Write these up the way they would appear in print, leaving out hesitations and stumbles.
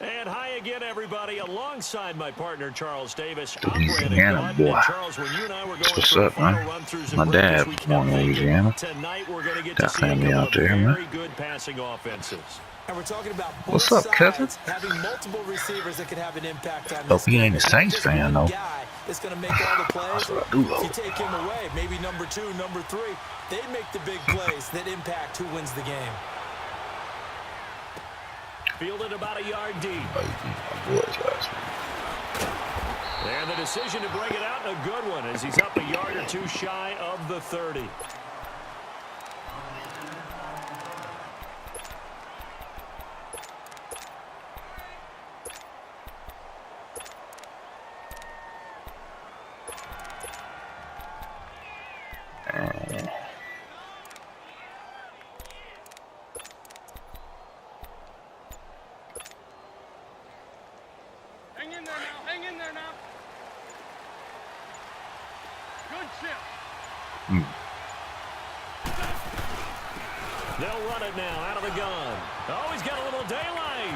And hi again, everybody. Alongside my partner, Charles Davis, I'm Louisiana boy. Charles, when you and I were going What's through up, man? My dad was born in Louisiana. Tonight we're going to get Got to see a family couple out there, of man. very good passing offenses. And we're talking about both What's up, cousin? sides having multiple receivers that could have an impact on Hope this he game. ain't a Saints It's not just fan, one though. guy that's going to make all the plays. That's what I do If you hope. take him away, maybe number 2, number 3, they make the big plays that impact who wins the game. Fielded about a yard deep. My boys last week. And the decision to bring it out in a good one as he's up a yard or two shy of the 30. Hang in there now. Good chip. They'll run it now out of the gun. Oh, he's got a little daylight.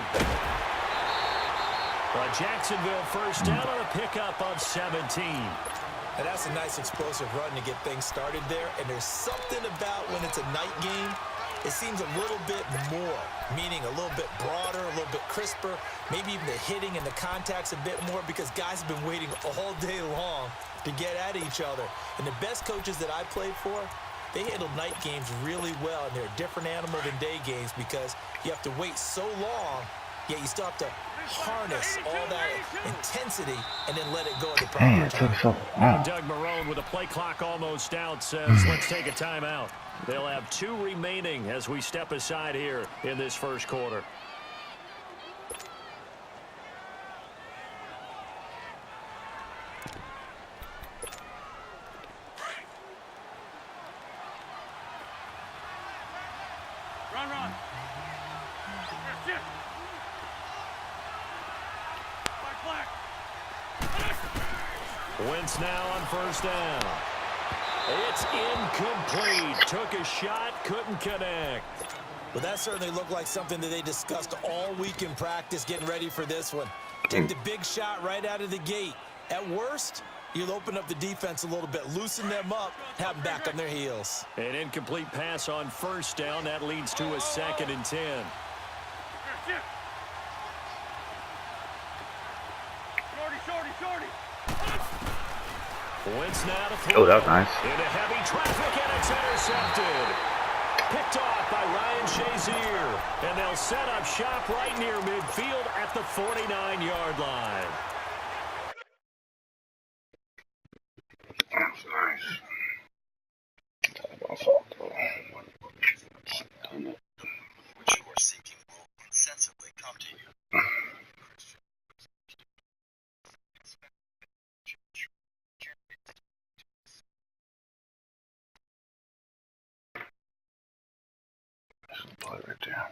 But Jacksonville first down on a pickup of 17. And that's a nice explosive run to get things started there. And there's something about when it's a night game, it seems a little bit more, meaning a little bit broader, a little bit crisper, maybe even the hitting and the contact's a bit more because guys have been waiting all day long to get at each other. And the best coaches that I played for, they handle night games really well, and they're a different animal than day games because you have to wait so long, yet you still have to harness all that intensity and then let it go at the proper time. Doug Marrone with a play clock almost out says, let's take a timeout. They'll have 2 remaining as we step aside here in this first quarter. Run. Shift. Black. Wentz now on first down. It's incomplete. Took a shot, couldn't connect. Well, that certainly looked like something that they discussed all week in practice getting ready for this one. Take the big shot right out of the gate. At worst, you'll open up the defense a little bit, loosen them up, have them back on their heels. An incomplete pass on first down. That leads to a 2nd and 10. Shorty. Wentz now to throw. Oh, that was nice. Into heavy traffic, and it's intercepted. Picked off by Ryan Shazier. And they'll set up shop right near midfield at the 49-yard line. That's nice. What you are seeking will insensibly come to you. Play right there.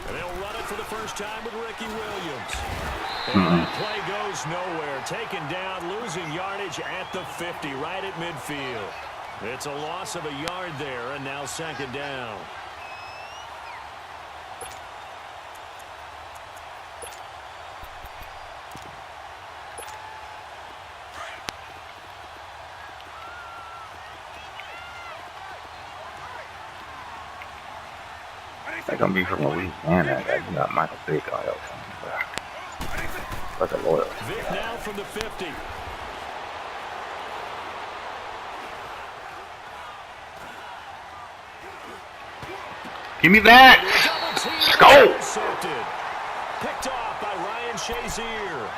And they'll run it for the first time with Ricky Williams. And that play goes nowhere. Taken down, losing yardage at the 50, right at midfield. It's a loss of a yard there, and now 2nd down. They're gonna be from Louisiana. You got Michael Vick on your team. That's a loyal. Vick now from the 50. Give me that! Let's go! Picked off by Ryan Shazier.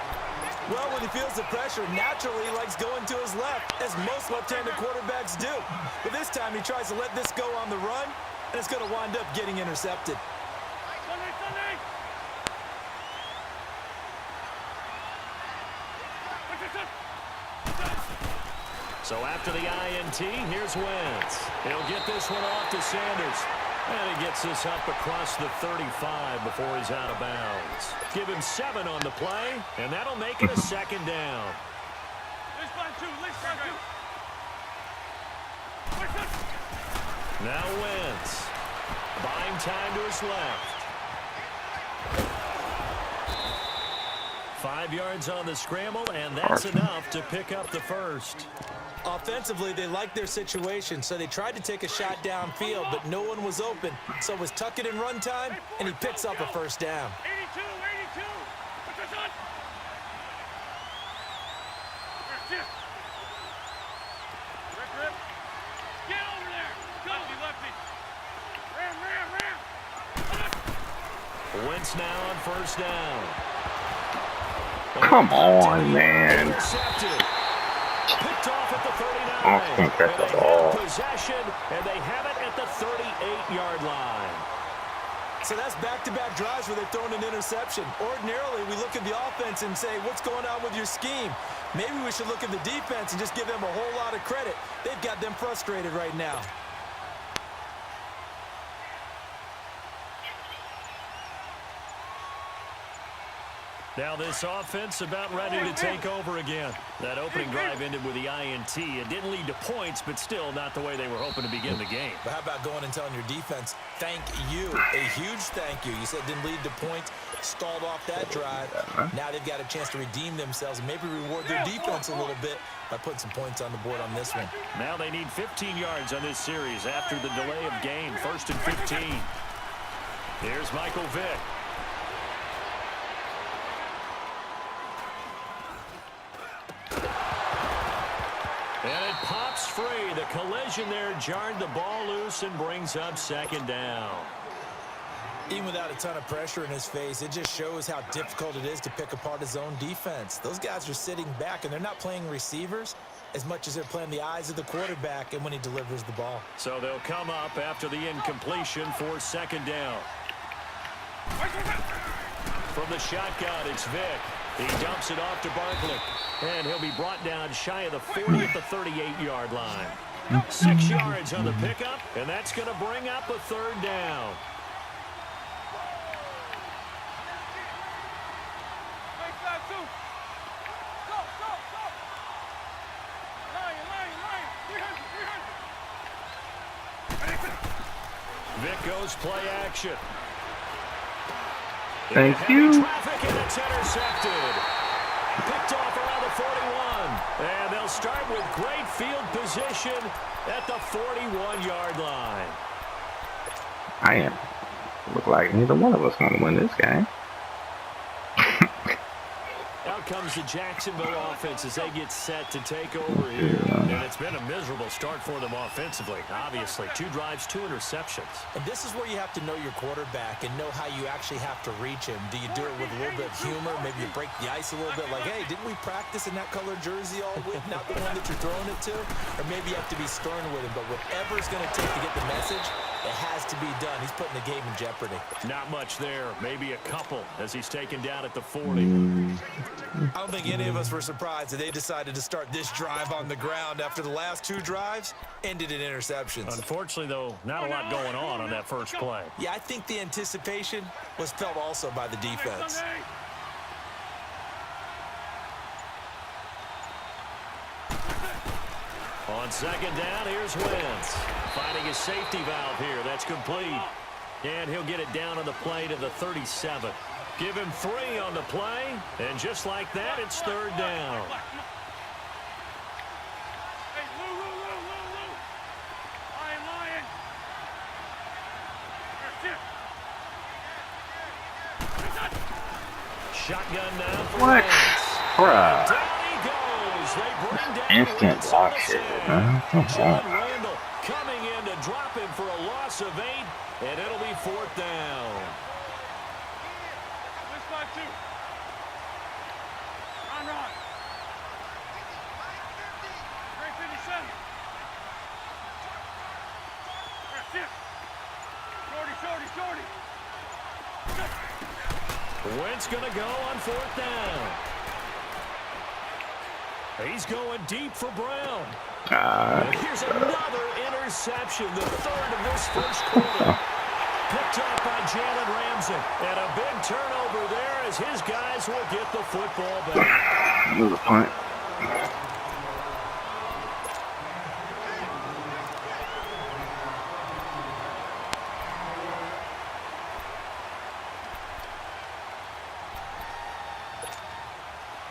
Well, when he feels the pressure, naturally he likes going to his left, as most left-handed quarterbacks do. But this time he tries to let this go on the run, and it's going to wind up getting intercepted. Sunday. So after the INT, here's Wentz. He'll get this one off to Sanders. And he gets this up across the 35 before he's out of bounds. Give him 7 on the play, and that'll make it a second down. Now Wentz. Buying time to his left. 5 yards on the scramble, and that's enough to pick up the first. Offensively, they liked their situation, so they tried to take a shot downfield, but no one was open. So it was tuck it in run time, and he picks up a first down. 82. What's this on? Rip. Get over there. Go. Lefty. Ram. Wentz now on first down. Come on, man. Intercepted. Picked off at the 39. I can't catch the ball. Possession, and they have it at the 38-yard line. So that's back-to-back drives where they've thrown an interception. Ordinarily, we look at the offense and say, what's going on with your scheme? Maybe we should look at the defense and just give them a whole lot of credit. They've got them frustrated right now. Now this offense about ready to take over again. That opening drive ended with the INT. It didn't lead to points, but still not the way they were hoping to begin the game. But how about going and telling your defense, thank you, a huge thank you. You said it didn't lead to points, stalled off that drive. Now they've got a chance to redeem themselves and maybe reward their defense a little bit by putting some points on the board on this one. Now they need 15 yards on this series after the delay of game. 1st and 15. Here's Michael Vick. And it pops free. The collision there jarred the ball loose and brings up second down. Even without a ton of pressure in his face, it just shows how difficult it is to pick apart his own defense. Those guys are sitting back, and they're not playing receivers as much as they're playing the eyes of the quarterback and when he delivers the ball. So they'll come up after the incompletion for second down. From the shotgun, it's Vick. He dumps it off to Barkley. And he'll be brought down shy of the 40 at the 38-yard line. 6 yards on the pickup, and that's going to bring up a third down. Vick goes play action. Thank you. Traffic, and it's intercepted. Picked off around the 41. And they'll start with great field position at the 41-yard line. Look like neither one of us going to win this game. Out comes the Jacksonville offense as they get set to take over here. And it's been a miserable start for them offensively. Obviously, 2 drives, 2 interceptions. And this is where you have to know your quarterback and know how you actually have to reach him. Do you do it with a little bit of humor? Maybe you break the ice a little bit like, hey, didn't we practice in that color jersey all week, not the one that you're throwing it to? Or maybe you have to be stern with him. But whatever it's going to take to get the message, it has to be done. He's putting the game in jeopardy. Not much there. Maybe a couple as he's taken down at the 40. I don't think any of us were surprised that they decided to start this drive on the ground after the last 2 drives ended in interceptions. Unfortunately, though, not a lot going on that first play. Yeah, I think the anticipation was felt also by the defense. On second down, here's Wentz. Finding a safety valve here. That's complete. And he'll get it down on the play to the 37. Give him 3 on the play, and just like that, it's third down. Hey, Lou. Lion. Shotgun now for What? Wentz. Bruh. Down he goes. They bring down Instant Wentz block on the shit, snap. man. Come John on. Randall coming in to drop him for a loss of 8, and it'll be 4th down. Run. Shorty, shorty. Wentz going to go on 4th down. He's going deep for Brown. And here's another interception, the 3rd of this first quarter. Picked up by Jalen Ramsey. And a big turnover there as his guys will get the football back. Move the punt.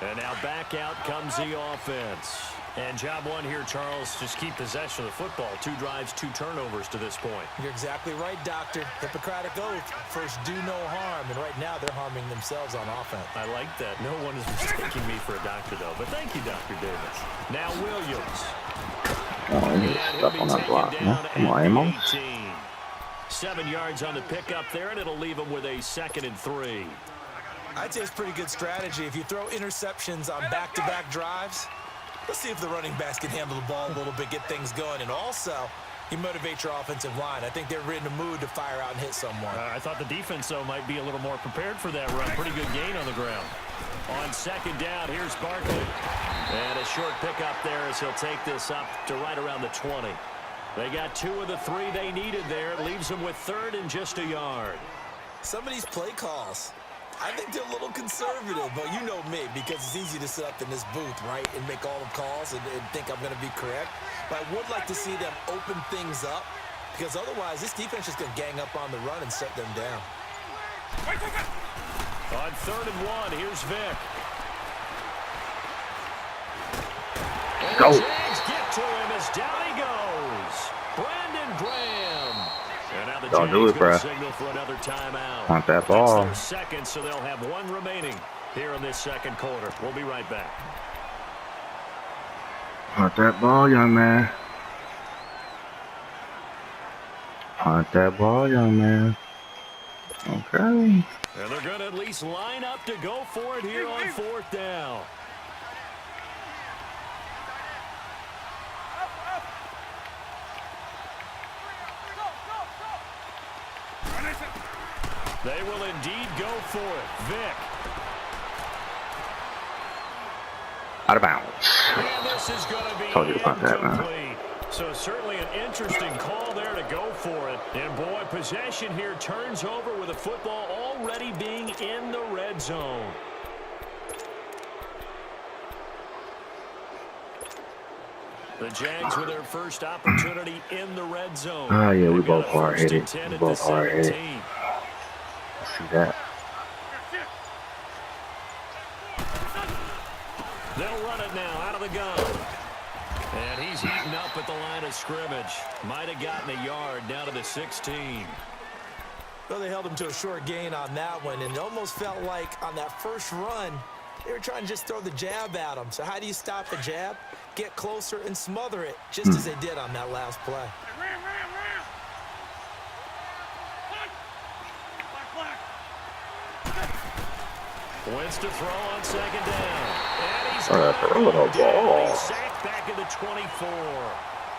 And now back out comes the offense. And job one here, Charles, just keep possession of the football. 2 drives, 2 turnovers to this point. You're exactly right, Doctor. Hippocratic oath. First, do no harm. And right now, they're harming themselves on offense. I like that. No one is mistaking me for a doctor, though. But thank you, Dr. Davis. Now Williams. Oh, he was stuck on that block, man. Come on, Amos. 7 yards on the pickup there, and it'll leave him with a 2nd and 3. I'd say it's pretty good strategy. If you throw interceptions on back-to-back drives, let's see if the running backs can handle the ball a little bit, get things going. And also, you motivate your offensive line. I think they're in a mood to fire out and hit someone. I thought the defense, though, might be a little more prepared for that run. Pretty good gain on the ground. On 2nd down, here's Barkley. And a short pickup there as he'll take this up to right around the 20. They got 2 of the 3 they needed there. It leaves them with 3rd and just a yard. Some of these play calls, I think they're a little conservative, but you know me, because it's easy to sit up in this booth, right, and make all the calls and think I'm going to be correct. But I would like to see them open things up, because otherwise this defense is going to gang up on the run and shut them down. On 3rd and 1, here's Vic. And Go. the Jags get to him as down he goes. Brandon Graham. And now the Don't Jags do it, gonna bruh. signal for another timeout. Want that ball. That's their 2nd, so they'll have 1 remaining here in this 2nd quarter. We'll be right back. Want that ball, young man. Want that ball, young man. Okay. And they're going to at least line up to go for it here on 4th down. They will indeed go for it. Vic. Out of bounds. And this is going to be Told you to punt that, man. incomplete. So certainly an interesting call there to go for it. And boy, possession here turns over with the football already being in the red zone. The Jags with their first opportunity in the red zone. Oh, yeah, we They've got both a hard 1st hit and it. 10 We at both the hard hit it. 17. See that? They'll run it now out of the gun. And he's eaten up at the line of scrimmage. Might have gotten a yard down to the 16. Well, they held him to a short gain on that one, and it almost felt like on that first run, they were trying to just throw the jab at him. So how do you stop the jab? Get closer and smother it, just as they did on that last play. Ram. Black. Wentz to throw on 2nd down. And he's throw the ball. He's sacked back at the 24.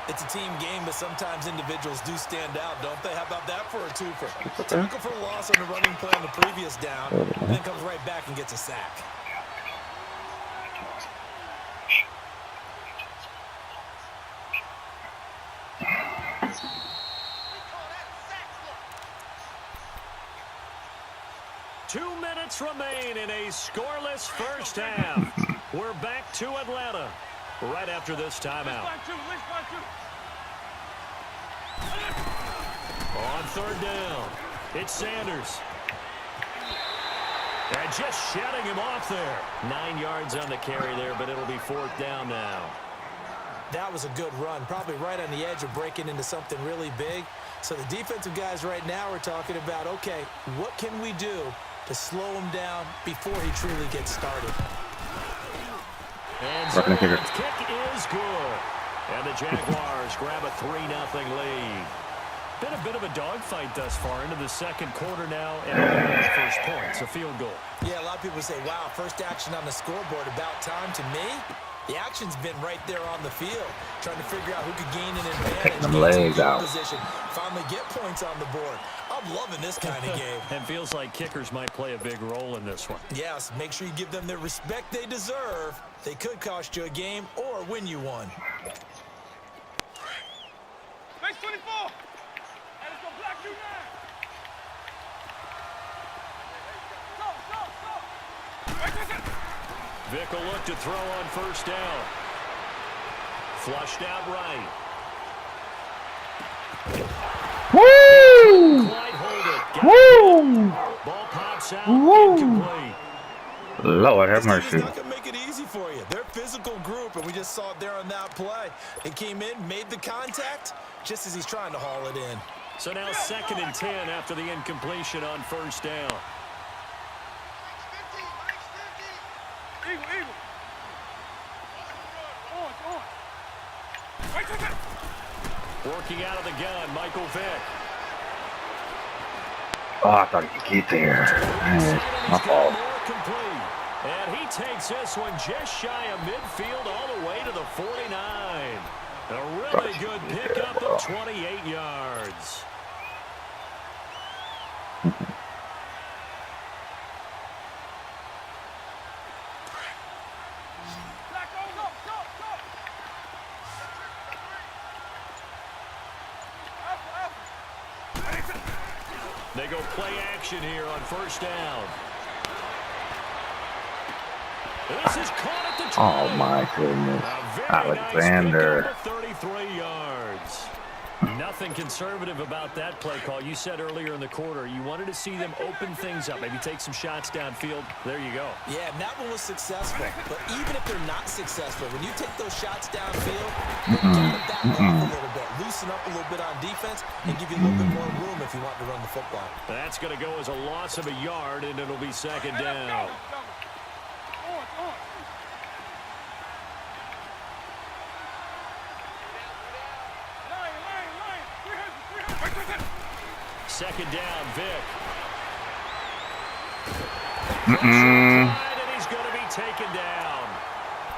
It's a team game, but sometimes individuals do stand out, don't they? How about that for a twofer? Okay. Tackle for loss on the running play on the previous down, and then comes right back and gets a sack. Two minutes remain in a scoreless first half. We're back to Atlanta right after this timeout. On 3rd down, it's Sanders. And just shutting him off there. 9 yards on the carry there, but it'll be 4th down now. That was a good run, probably right on the edge of breaking into something really big. So the defensive guys right now are talking about, okay, what can we do to slow him down before he truly gets started? And Zerlin's kick is good. And the Jaguars grab a 3-0 lead. Been a bit of a dogfight thus far into the 2nd quarter now, and the first points, a field goal. Yeah, a lot of people say, wow, first action on the scoreboard, about time. To me, The action's been right there on the field, trying to figure out who could gain an advantage, Taking them gain legs some out. position, finally get points on the board. I'm loving this kind of game. And feels like kickers might play a big role in this one. Yes, make sure you give them the respect they deserve. They could cost you a game or win you one. Base 24. Hey, let's go block you now. Vic will look to throw on first down. Flushed out right. Woo! Quite hold it. Woo! Ball pops out. Woo! Incomplete. Lord have This team mercy. is not going to make it easy for you. They're a physical group, and we just saw it there on that play. It came in, made the contact, just as he's trying to haul it in. So now 2nd and 10 after the incompletion on first down. Eagle, eagle. On. Working out of the gun, Michael Vick. Oh, I thought he could get there. Man, my fault. Complete. And he takes this one just shy of midfield all the way to the 49. A really good pickup of 28 yards. They go play action here on first down. This is caught at the 20. Oh my goodness. Alexander. Nice 33 yards. Nothing conservative about that play call. You said earlier in the quarter you wanted to see them open things up, maybe take some shots downfield. There you go. Yeah, and that one was successful. But even if they're not successful, when you take those shots downfield, you gotta back off a little bit, loosen up a little bit on defense, and give you a little bit more room if you want to run the football. That's going to go as a loss of a yard, and it'll be 2nd down. Second down, Vic. And he's going to be taken down.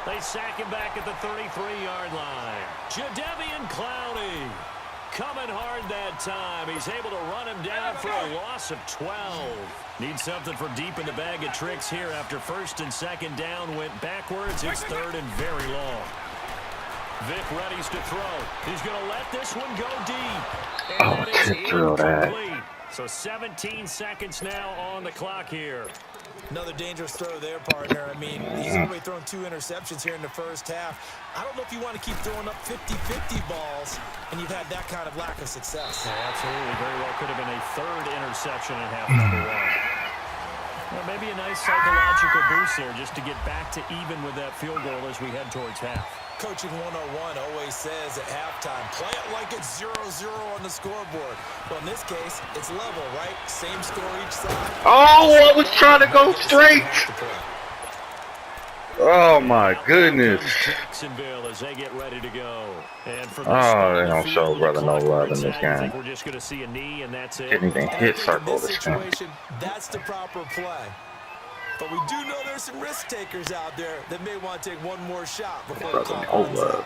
They sack him back at the 33-yard line. Jadeveon Clowney coming hard that time. He's able to run him down for a loss of 12. Needs something for deep in the bag of tricks here after 1st and 2nd down went backwards. It's 3rd and very long. Vic readies to throw. He's going to let this one go deep. And that is incomplete. So 17 seconds now on the clock here. Another dangerous throw there, partner. I mean, he's already thrown 2 interceptions here in the first half. I don't know if you want to keep throwing up 50-50 balls, and you've had that kind of lack of success. Yeah, absolutely. Very well could have been a 3rd interception in half number 1. Well, maybe a nice psychological boost there just to get back to even with that field goal as we head towards half. Coaching 101 always says at halftime, play it like it's 0-0 on the scoreboard. Well, in this case, it's level, right? Same score each side. Oh, I was trying to go straight. Oh my goodness. Jacksonville as they get ready to go. And from they don't show brother no love in this game. We're just going to see a knee, and that's it. Didn't even hit circle this time. That's the proper play. But we do know there's some risk takers out there that may want to take one more shot before the clock runs out.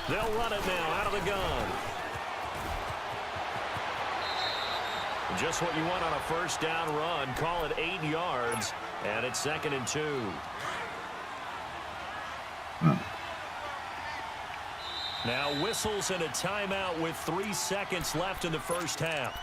They'll run it now out of the gun. Just what you want on a first down run. Call it 8 yards, and it's 2nd and 2. Now whistles and a timeout with 3 seconds left in the first half.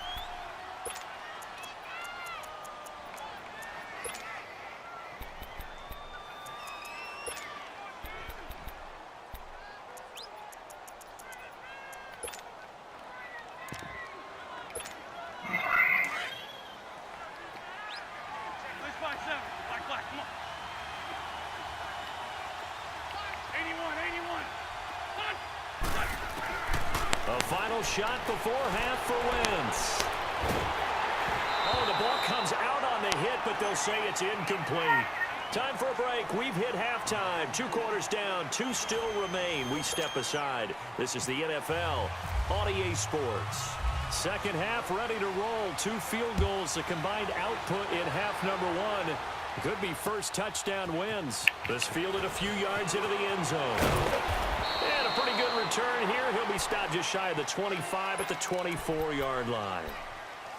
Shot before half for Wentz. Oh, the ball comes out on the hit, but they'll say it's incomplete. Time for a break. We've hit halftime. 2 quarters down. 2 still remain. We step aside. This is the NFL on EA Sports. Second half ready to roll. 2 field goals, the combined output in half number 1. Could be first touchdown wins. This fielded a few yards into the end zone. And a pretty good return here. He'll be stopped just shy of the 25 at the 24-yard line.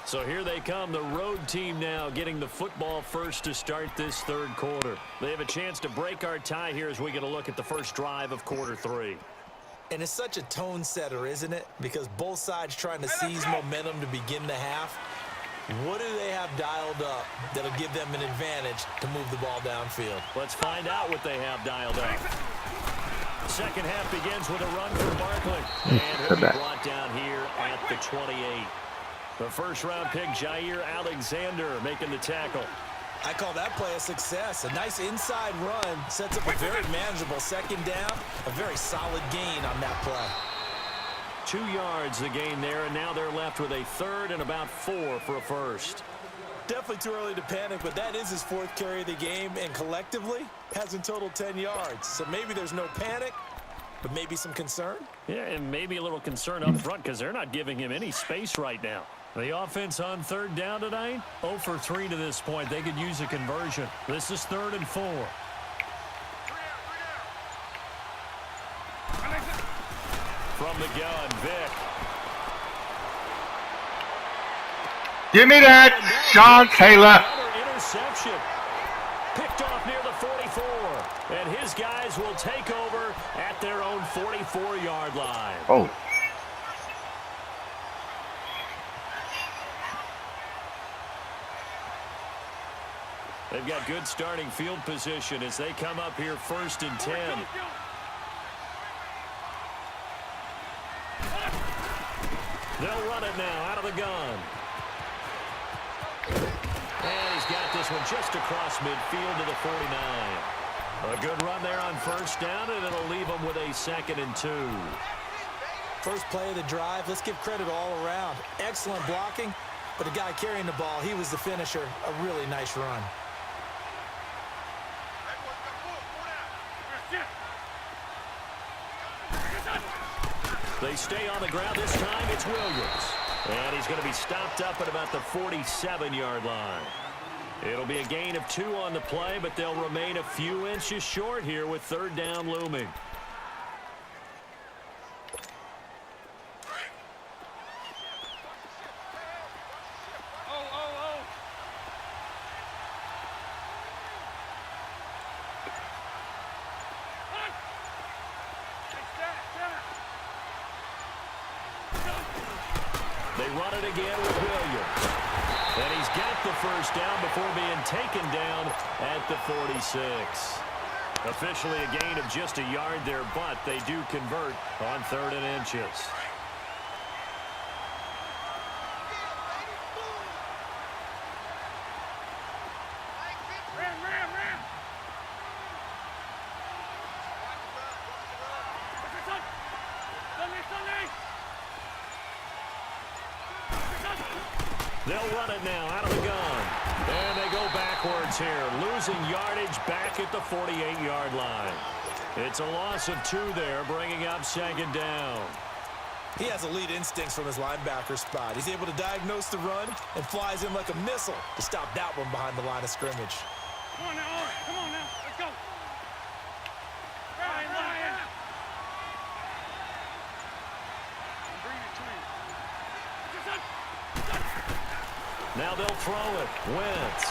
So here they come, the road team now getting the football first to start this third quarter. They have a chance to break our tie here as we get a look at the first drive of quarter 3. And it's such a tone setter, isn't it? Because both sides trying to seize momentum to begin the half. What do they have dialed up that'll give them an advantage to move the ball downfield? Let's find out what they have dialed up. Second half begins with a run for Barkley. And he'll be brought down here at the 28. The first-round pick, Jair Alexander, making the tackle. I call that play a success. A nice inside run sets up a very manageable second down. A very solid gain on that play. 2 yards the gain there, and now they're left with a third and about 4 for a first. Definitely too early to panic, but that is his 4th carry of the game, and collectively has in total 10 yards. So maybe there's no panic, but maybe some concern. Yeah, and maybe a little concern up front because they're not giving him any space right now. The offense on third down tonight, 0 for 3 to this point. They could use a conversion. This is 3rd and 4. From the gun, Vic. Give me that, Sean Taylor. Another interception. Picked off near the 44. And his guys will take over at their own 44-yard line. Oh. They've got good starting field position as they come up here 1st and 10. They'll run it now out of the gun. And he's got this one just across midfield to the 49. A good run there on first down, and it'll leave them with a 2nd and 2. First play of the drive, let's give credit all around. Excellent blocking, but the guy carrying the ball, he was the finisher. A really nice run. They stay on the ground. This time it's Williams. And he's going to be stopped up at about the 47-yard line. It'll be a gain of 2 on the play, but they'll remain a few inches short here with third down looming. They run it again with Williams. And he's got the first down before being taken down at the 46. Officially a gain of just a yard there, but they do convert on 3rd and inches. They'll run it now out of the gun. And they go backwards here, losing yardage back at the 48-yard line. It's a loss of 2 there, bringing up 2nd down. He has elite instincts from his linebacker spot. He's able to diagnose the run and flies in like a missile to stop that one behind the line of scrimmage. Come on now, Orange. Come on now. Let's go. Ryan, Ryan. Bring it to him. Now they'll throw it. Wentz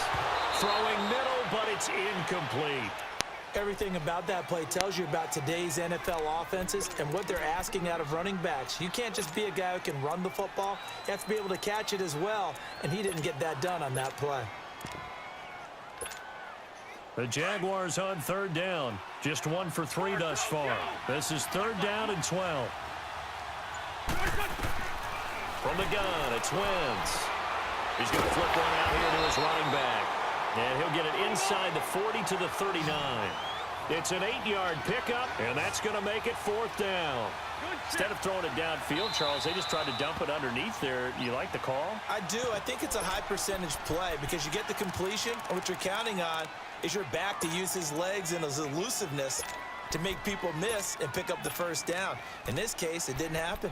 throwing middle, but it's incomplete. Everything about that play tells you about today's NFL offenses and what they're asking out of running backs. You can't just be a guy who can run the football. You have to be able to catch it as well, and he didn't get that done on that play. The Jaguars on third down. Just 1 for 3 thus far. This is 3rd down and 12. From the gun, it's Wentz. He's going to flip one out here to his running back. And he'll get it inside the 40 to the 39. It's an 8-yard pickup, and that's going to make it 4th down. Instead of throwing it downfield, Charles, they just tried to dump it underneath there. You like the call? I do. I think it's a high percentage play because you get the completion, and what you're counting on is your back to use his legs and his elusiveness to make people miss and pick up the first down. In this case, it didn't happen.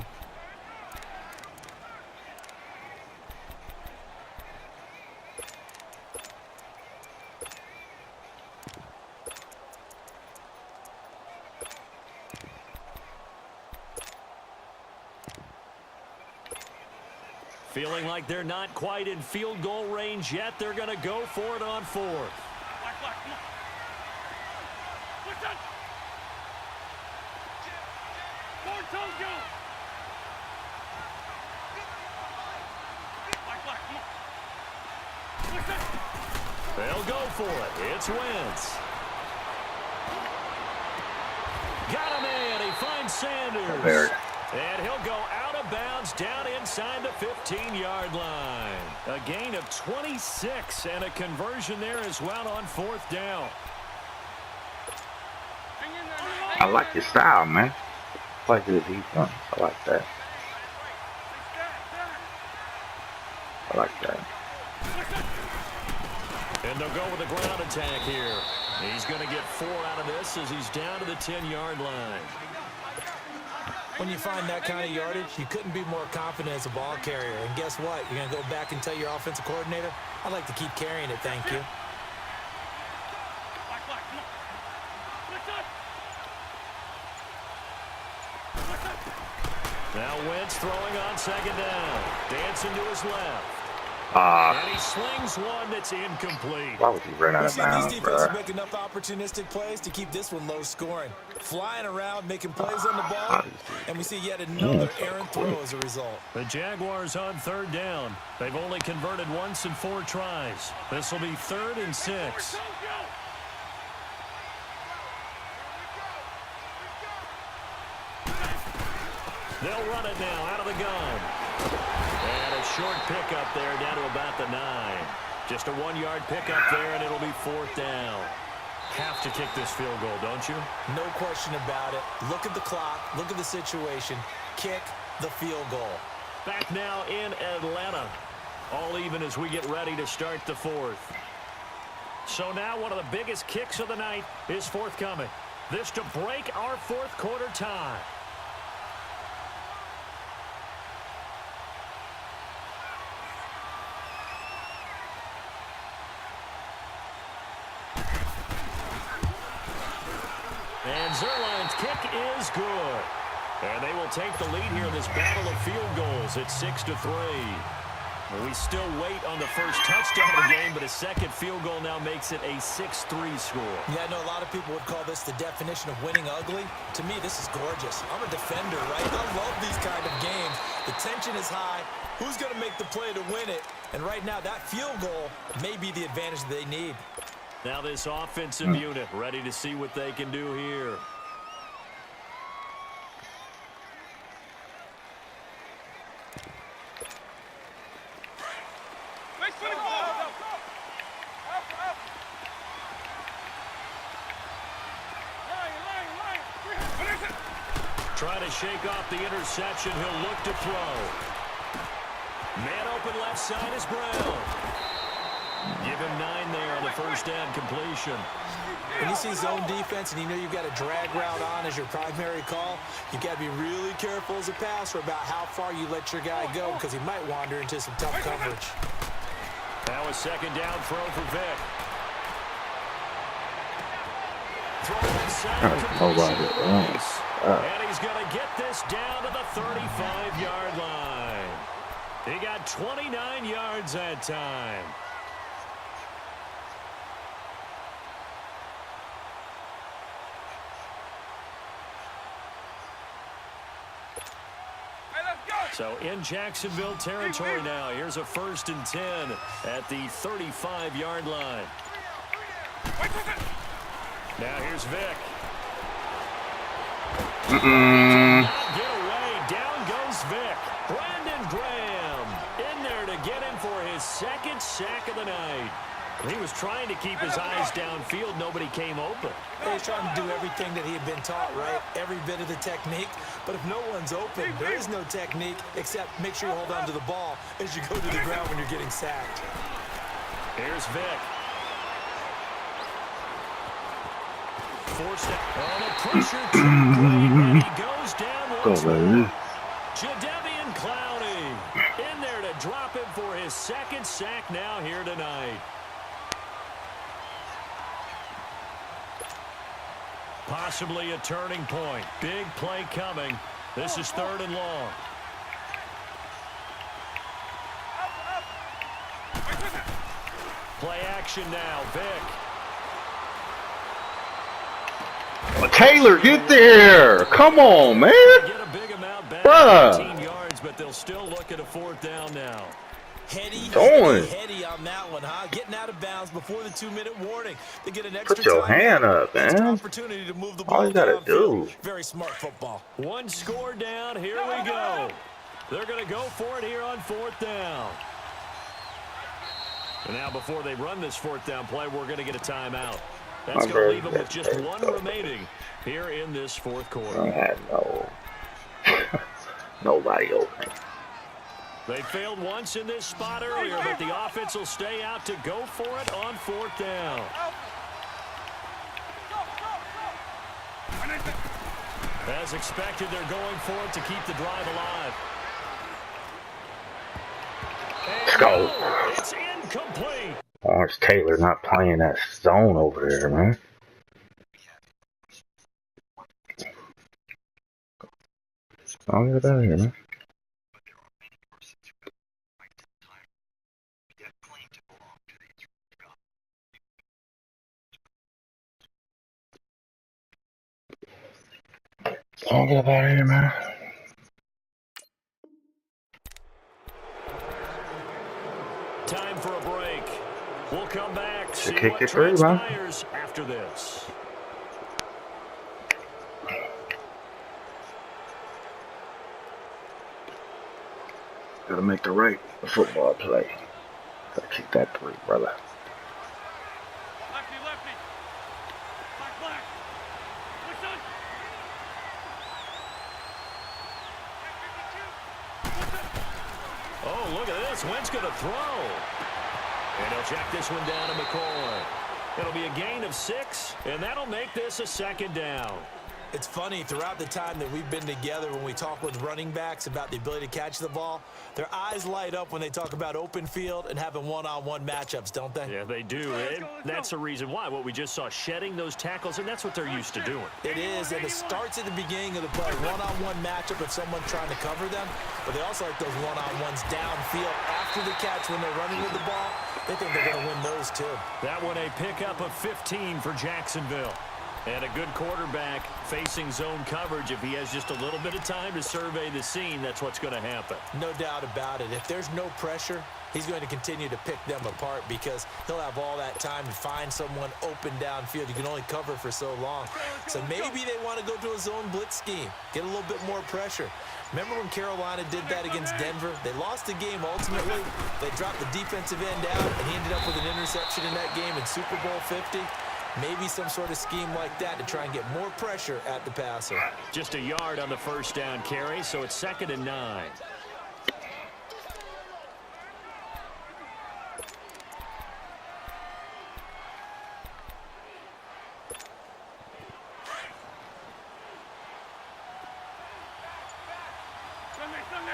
Feeling like they're not quite in field goal range yet. They're going to go for it on fourth. Black, come on. Listen. Forward toes go. Black, come on. Listen. They'll go for it. It's Wentz. Got him in. He finds Sanders. And he'll go out of bounds down inside the 15-yard line. A gain of 26 and a conversion there as well on fourth down. I like your style, man. Play good defense. I like that. I like that. And they'll go with a ground attack here. He's going to get 4 out of this as he's down to the 10-yard line. When you find that kind of yardage, you couldn't be more confident as a ball carrier. And guess what? You're going to go back and tell your offensive coordinator, I'd like to keep carrying it, thank you. Black, come on. Listen. Now Wentz throwing on second down. Dancing to his left. And he slings one that's incomplete. Why would you run out We've of seen these bounds, defenses bro? make enough opportunistic plays to keep this one low scoring. Flying around, making plays on the ball, and we see yet another errant throw as a result. The Jaguars on third down. They've only converted once in 4 tries. This will be 3rd and 6. They'll run it now out of the gun. And a short pickup there down to about the 9. Just a 1-yard pickup there, and it'll be 4th down. Have to kick this field goal, don't you? No question about it. Look at the clock. Look at the situation. Kick the field goal. Back now in Atlanta. All even as we get ready to start the 4th. So now one of the biggest kicks of the night is forthcoming. This to break our 4th quarter tie. And Zerline's kick is good. And they will take the lead here in this battle of field goals at 6-3. Well, we still wait on the first touchdown of the game, but a second field goal now makes it a 6-3 score. Yeah, I know a lot of people would call this the definition of winning ugly. To me, this is gorgeous. I'm a defender, right? I love these kind of games. The tension is high. Who's going to make the play to win it? And right now, that field goal may be the advantage they need. Now this offensive unit ready to see what they can do here. Face 24. Line. Trying to shake off the interception. He'll look to throw. Man open left side is Brown. Give him 9 there on the first down completion. When you see zone defense and you know you've got a drag route on as your primary call, you've got to be really careful as a passer about how far you let your guy go because he might wander into some tough coverage. Now a second down throw for Vic. Throw inside completion. And he's going to get this down to the 35-yard line. He got 29 yards that time. So in Jacksonville territory now. Here's a 1st and 10 at the 35-yard line. Now here's Vic. Get away. Down goes Vic. Brandon Graham in there to get him for his 2nd sack of the night. He was trying to keep his eyes downfield. Nobody came open. He was trying to do everything that he had been taught, right? Every bit of the technique. But if no one's open, there is no technique except make sure you hold on to the ball as you go to the ground when you're getting sacked. Here's Vic. Forced out. Oh, the pressure too great, and he goes down once more. Jadeveon Clowney in there to drop him for his 2nd sack now here tonight. Possibly a turning point. Big play coming. This is 3rd and long. Play action now, Vic. Taylor, get there! Come on, man! Get a big amount back, Bruh. 18 yards, but they'll still look at a fourth down now. Heady on that one, huh? Getting out of bounds before the 2-minute warning. They get an extra Put your hand up, extra man. opportunity to move the ball All you gotta downfield. do. Very smart football. One score down. Here we go. They're going to go for it here on fourth down. And now before they run this fourth down play, we're going to get a timeout. That's going to leave them with just one remaining here in this fourth quarter. I had nobody open. They failed once in this spot earlier, but the offense will stay out to go for it on fourth down. As expected, they're going for it to keep the drive alive. Let's go. It's incomplete. Orange Taylor not playing that zone over there, man. I'll get out of here, man. I'll get up out of here, man. Time for a break. We'll come back, see kick what it through, man. transpires after this. Gotta make the right football play. Gotta kick that three, brother. Lefty, lefty. Black, black. Listen. Oh, look at this. Wentz going to throw. And he'll check this one down to McCoy. It'll be a gain of 6, and that'll make this a second down. It's funny, throughout the time that we've been together, when we talk with running backs about the ability to catch the ball, their eyes light up when they talk about open field and having one-on-one matchups, don't they? Yeah, they do. And that's the reason why. What we just saw, shedding those tackles, and that's what they're used to doing. It is, and it starts at the beginning of the play. One-on-one matchup with someone trying to cover them, but they also like those one-on-ones downfield after the catch when they're running with the ball. They think they're going to win those, too. That one a pickup of 15 for Jacksonville. And a good quarterback facing zone coverage. If he has just a little bit of time to survey the scene, that's what's going to happen. No doubt about it. If there's no pressure, he's going to continue to pick them apart because he'll have all that time to find someone open downfield. You can only cover for so long. So maybe they want to go to a zone blitz scheme, get a little bit more pressure. Remember when Carolina did that against Denver? They lost the game ultimately. They dropped the defensive end out, and he ended up with an interception in that game in Super Bowl 50. Maybe some sort of scheme like that to try and get more pressure at the passer. Just a yard on the first down carry, so it's 2nd and 9. Sunday.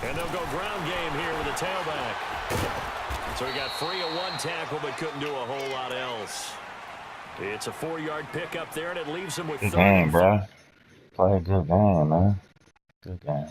And they'll go ground game here with a tailback. So he got free of one tackle but couldn't do a whole lot else. It's a 4-yard pickup there, and it leaves him with 30. Good game, bro. Play a good game, man. Good game.